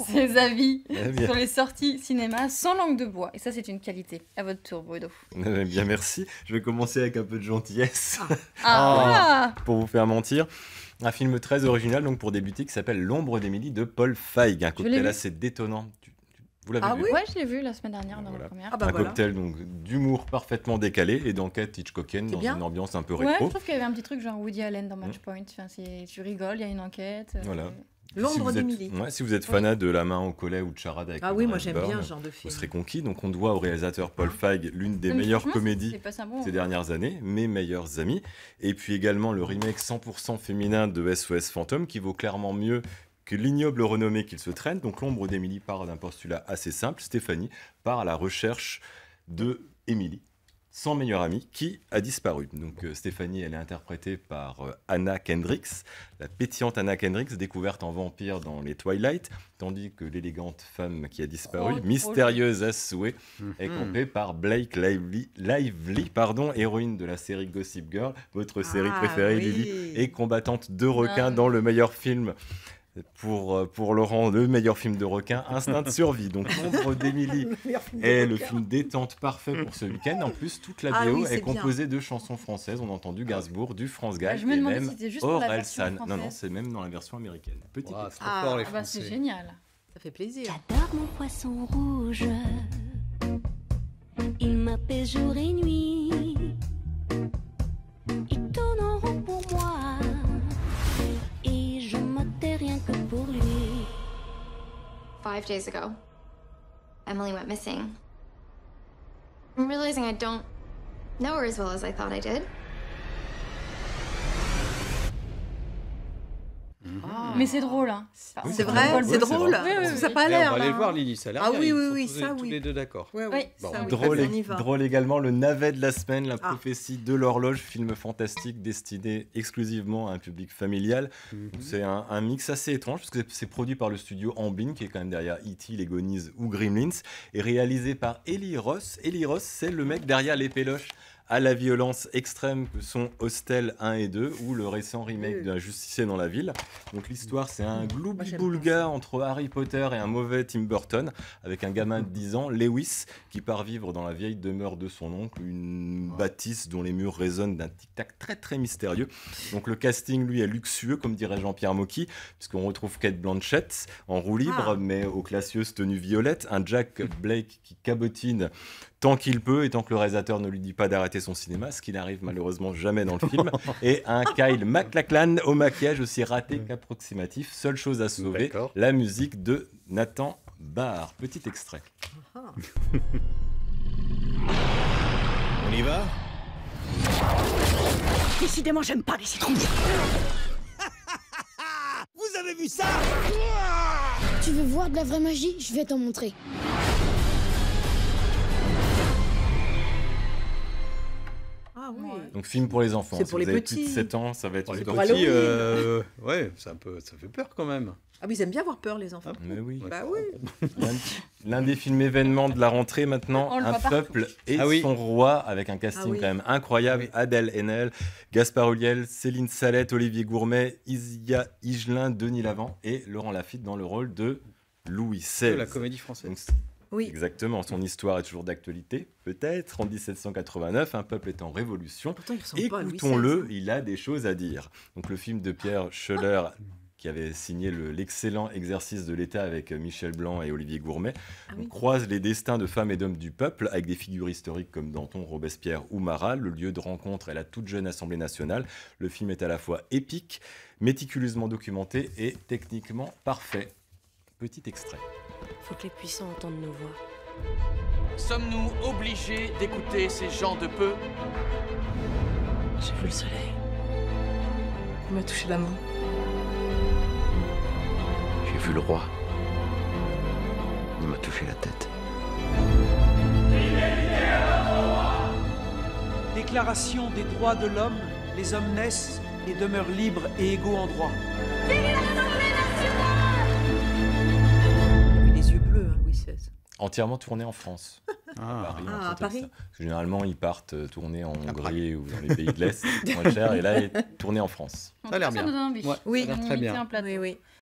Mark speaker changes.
Speaker 1: ses avis
Speaker 2: bien.
Speaker 1: sur les sorties cinéma sans langue de bois. Et ça, c'est une qualité. À votre tour, Bruno.
Speaker 2: Bien, merci. Je vais commencer avec un peu de gentillesse
Speaker 1: Ah,
Speaker 2: pour vous faire mentir. Un film très original donc pour débuter qui s'appelle L'ombre d'Émilie de Paul Feig. Un
Speaker 1: l'ai
Speaker 2: cocktail
Speaker 1: vu.
Speaker 2: assez détonnant. Vous l'avez
Speaker 3: Ah
Speaker 2: vu?
Speaker 3: oui.
Speaker 1: Ouais, je l'ai vu la semaine dernière dans
Speaker 2: Voilà.
Speaker 1: la première.
Speaker 3: Ah bah
Speaker 2: Un
Speaker 3: voilà.
Speaker 2: cocktail donc d'humour parfaitement décalé et d'enquête Hitchcockienne
Speaker 3: C'est
Speaker 2: dans
Speaker 3: bien.
Speaker 2: une ambiance un peu
Speaker 1: Ouais, je
Speaker 2: rétro.
Speaker 1: trouve qu'il y avait un petit truc genre Woody Allen dans Matchpoint. Enfin, tu rigoles, il y a une enquête.
Speaker 2: Voilà.
Speaker 3: L'ombre
Speaker 2: Si vous êtes-
Speaker 3: d'Émilie.
Speaker 2: Ouais, si vous êtes fanat de La main au collet ou de Charade avec
Speaker 3: Ah oui, moi
Speaker 2: Audrey
Speaker 3: j'aime
Speaker 2: Hepburn,
Speaker 3: bien ce genre de
Speaker 2: vous
Speaker 3: film.
Speaker 2: serez conquis. Donc on doit au réalisateur Paul Feig l'une des
Speaker 1: Non, mais
Speaker 2: meilleures
Speaker 1: franchement,
Speaker 2: comédies
Speaker 1: c'est pas ça bon.
Speaker 2: ces dernières années, mes meilleurs amis. Et puis également le remake 100% féminin de SOS Fantôme qui vaut clairement mieux que l'ignoble renommée qu'il se traîne. Donc l'ombre d'Émilie part d'un postulat assez simple. Stéphanie part à la recherche de Émilie, son meilleur ami, qui a disparu. Donc Stéphanie, elle est interprétée par Anna Kendricks, la pétillante Anna Kendricks, découverte en vampire dans les Twilight, tandis que l'élégante femme qui a disparu,
Speaker 1: Trop
Speaker 2: mystérieuse à souhait, est campée par Blake Lively, héroïne de la série Gossip Girl, votre série préférée,
Speaker 3: oui.
Speaker 2: Lily, et combattante de requins
Speaker 1: Ah,
Speaker 2: dans le meilleur film. Pour Laurent, le meilleur film de requin, Instinct de survie. Donc L'ombre d'Émilie
Speaker 3: Le meilleur film de
Speaker 2: est le
Speaker 3: requin.
Speaker 2: film détente parfait pour ce week-end. En plus, toute la
Speaker 3: Ah
Speaker 2: BO
Speaker 3: oui,
Speaker 2: est
Speaker 3: c'est bien.
Speaker 2: composée de chansons françaises. On a entendu Gainsbourg, du France Gall
Speaker 1: Je me
Speaker 2: et
Speaker 1: demandais
Speaker 2: même
Speaker 1: si c'était juste pour la version
Speaker 2: Orelsan. Non, non,
Speaker 1: française.
Speaker 2: c'est même dans la version américaine. Petit
Speaker 4: Ouah,
Speaker 2: extrait.
Speaker 4: c'est trop fort les
Speaker 1: Ah bah c'est
Speaker 4: Français.
Speaker 1: génial.
Speaker 3: Ça fait plaisir.
Speaker 5: J'adore mon poisson rouge. Il m'apaise jour et nuit. Il tourne en rond pour moi. Et je m'atterre rien que pour lui.
Speaker 6: 5 days ago, Emily went missing. I'm realizing I don't know her as well as I thought I did.
Speaker 1: Mais c'est drôle, hein.
Speaker 2: Oui,
Speaker 3: C'est
Speaker 2: c'est
Speaker 3: vrai,
Speaker 2: drôle,
Speaker 3: c'est
Speaker 2: ouais,
Speaker 3: drôle.
Speaker 2: c'est vrai.
Speaker 1: Oui,
Speaker 3: Ça a
Speaker 1: oui.
Speaker 3: pas
Speaker 4: Eh,
Speaker 3: l'air.
Speaker 4: on va aller
Speaker 3: là,
Speaker 4: le voir,
Speaker 3: hein.
Speaker 4: Lily, ça a l'air
Speaker 3: Ah
Speaker 4: bien.
Speaker 3: oui,
Speaker 4: Ils
Speaker 3: oui,
Speaker 4: sont
Speaker 3: oui,
Speaker 4: tous,
Speaker 3: ça,
Speaker 4: tous
Speaker 3: oui.
Speaker 4: les deux d'accord.
Speaker 3: Ouais,
Speaker 1: Oui,
Speaker 3: ça,
Speaker 1: ça,
Speaker 3: oui.
Speaker 2: Drôle,
Speaker 3: On y va.
Speaker 2: drôle également le navet de la semaine, la
Speaker 3: Ah.
Speaker 2: prophétie de l'horloge, film fantastique destiné exclusivement à un public familial. Donc, c'est un mix assez étrange parce que c'est produit par le studio Ambin qui est quand même derrière E.T., Les Goonies ou Gremlins et réalisé par Eli Roth. Eli Roth, c'est le mec derrière les péloches à la violence extrême que sont Hostel 1 et 2 ou le récent remake d'un justicier dans la ville. Donc l'histoire, c'est un
Speaker 3: Moi, j'aime
Speaker 2: gloubi-boulga entre Harry Potter et un mauvais Tim Burton avec un gamin de 10 ans, Lewis, qui part vivre dans la vieille demeure de son oncle, une bâtisse dont les murs résonnent d'un tic-tac très très mystérieux. Donc le casting, lui, est luxueux, comme dirait Jean-Pierre Mocky, puisqu'on retrouve Cate Blanchett en roue libre,
Speaker 3: Ah.
Speaker 2: mais aux classieuses tenues violettes, un Jack Blake qui cabotine tant qu'il peut et tant que le réalisateur ne lui dit pas d'arrêter son cinéma, ce qui n'arrive malheureusement jamais dans le film, et un Kyle MacLachlan au maquillage aussi raté qu'approximatif. Seule chose à sauver,
Speaker 4: D'accord.
Speaker 2: la musique de Nathan Barr. Petit extrait.
Speaker 7: On y va?
Speaker 3: Décidément, j'aime pas les citrons.
Speaker 7: Vous avez vu ça?
Speaker 5: Tu veux voir de la vraie magie? Je vais t'en montrer.
Speaker 3: Ah oui.
Speaker 2: Donc film pour les enfants.
Speaker 3: C'est
Speaker 2: Si
Speaker 3: pour
Speaker 2: vous
Speaker 3: les
Speaker 2: avez
Speaker 3: petits.
Speaker 2: plus de 7 ans, ça va être
Speaker 4: Pour les
Speaker 2: une
Speaker 3: Pour
Speaker 4: petits,
Speaker 3: Halloween.
Speaker 4: ouais, ça fait peur quand même.
Speaker 3: Ah oui, ils aiment bien avoir peur, les enfants.
Speaker 2: Mais oui.
Speaker 3: Bah oui.
Speaker 2: L'un des films événements de la rentrée maintenant,
Speaker 1: On le
Speaker 2: Un
Speaker 1: voit partout.
Speaker 2: peuple et
Speaker 4: Ah oui.
Speaker 2: son roi, avec un casting
Speaker 3: Ah oui.
Speaker 2: quand même incroyable. Adèle Haenel, Gaspard Ulliel, Céline Salette, Olivier Gourmet, Isia Higelin, Denis Lavant et Laurent Lafitte dans le rôle de Louis
Speaker 4: De
Speaker 2: XVI.
Speaker 4: la comédie française.
Speaker 2: Donc,
Speaker 3: Oui.
Speaker 2: exactement, son histoire est toujours d'actualité, peut-être. En 1789, un peuple est en révolution.
Speaker 3: Pourtant, ils ressemblent pas à Louis
Speaker 2: Écoutons-le,
Speaker 3: XVI.
Speaker 2: il a des choses à dire. Donc le film de Pierre Schoeller, qui avait signé l'excellent exercice de l'État avec Michel Blanc et Olivier Gourmet,
Speaker 3: Ah oui.
Speaker 2: on croise les destins de femmes et d'hommes du peuple avec des figures historiques comme Danton, Robespierre ou Marat. Le lieu de rencontre est la toute jeune Assemblée nationale. Le film est à la fois épique, méticuleusement documenté et techniquement parfait. Petit extrait.
Speaker 5: Faut que les puissants entendent nos voix.
Speaker 8: Sommes-nous obligés d'écouter ces gens de peu?
Speaker 5: J'ai vu le soleil. Il m'a touché la main.
Speaker 7: J'ai vu le roi. Il m'a touché la tête.
Speaker 9: Déclaration des droits de l'homme, les hommes naissent et demeurent libres et égaux en droit.
Speaker 3: Il avait les yeux bleus, hein, Louis XVI.
Speaker 2: Entièrement tourné en France.
Speaker 4: Ah.
Speaker 2: Paris,
Speaker 3: Ah,
Speaker 2: entre
Speaker 3: à
Speaker 2: autres,
Speaker 3: Paris.
Speaker 2: ça. Parce que généralement, ils partent tourner en
Speaker 4: Prague.
Speaker 2: Hongrie ou dans les pays de l'Est, moins cher, et là, il est tourné en France.
Speaker 4: Ça a l'air bien.
Speaker 1: Ça nous donne envie.
Speaker 4: Ouais,
Speaker 3: Oui.
Speaker 4: ça a l'air
Speaker 1: On
Speaker 4: très
Speaker 1: mettait
Speaker 4: bien.
Speaker 1: un plateau.
Speaker 3: Oui, oui.